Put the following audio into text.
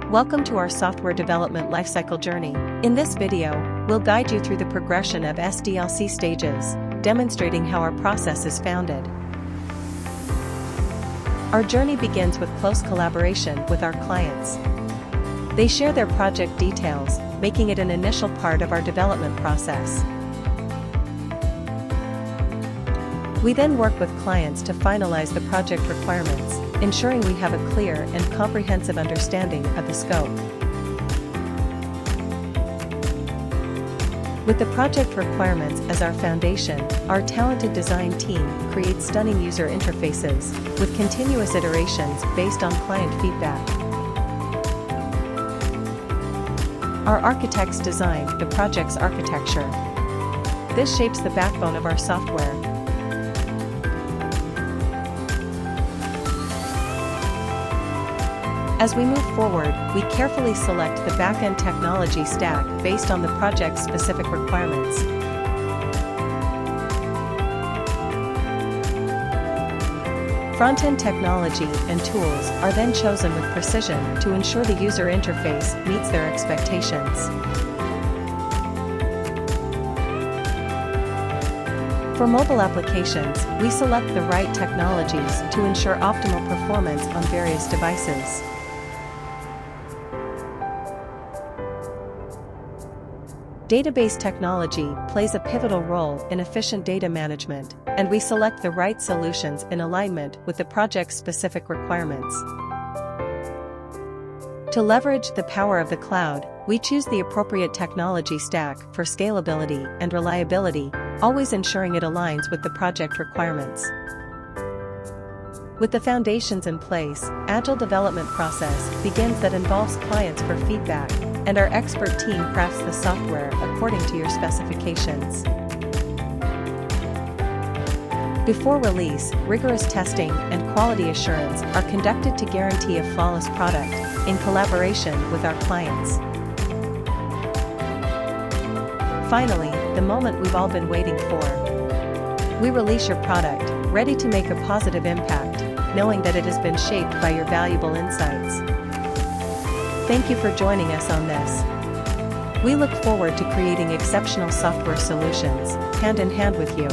Welcome to our software development lifecycle journey. In this video, we'll guide you through the progression of SDLC stages, demonstrating how our process is founded. Our journey begins with close collaboration with our clients. They share their project details, making it an initial part of our development process. We then work with clients to finalize the project requirements, ensuring we have a clear and comprehensive understanding of the scope. With the project requirements as our foundation, our talented design team creates stunning user interfaces, with continuous iterations based on client feedback. Our architects design the project's architecture. This shapes the backbone of our software. As we move forward, we carefully select the back-end technology stack based on the project's specific requirements. Front-end technology and tools are then chosen with precision to ensure the user interface meets their expectations. For mobile applications, we select the right technologies to ensure optimal performance on various devices. Database technology plays a pivotal role in efficient data management, and we select the right solutions in alignment with the project's specific requirements. To leverage the power of the cloud, we choose the appropriate technology stack for scalability and reliability, always ensuring it aligns with the project requirements. With the foundations in place, agile development process begins that involves clients for feedback, and our expert team crafts the software according to your specifications. Before release, rigorous testing and quality assurance are conducted to guarantee a flawless product, in collaboration with our clients. Finally, the moment we've all been waiting for. We release your product, ready to make a positive impact, knowing that it has been shaped by your valuable insights. Thank you for joining us on this. We look forward to creating exceptional software solutions, hand in hand with you.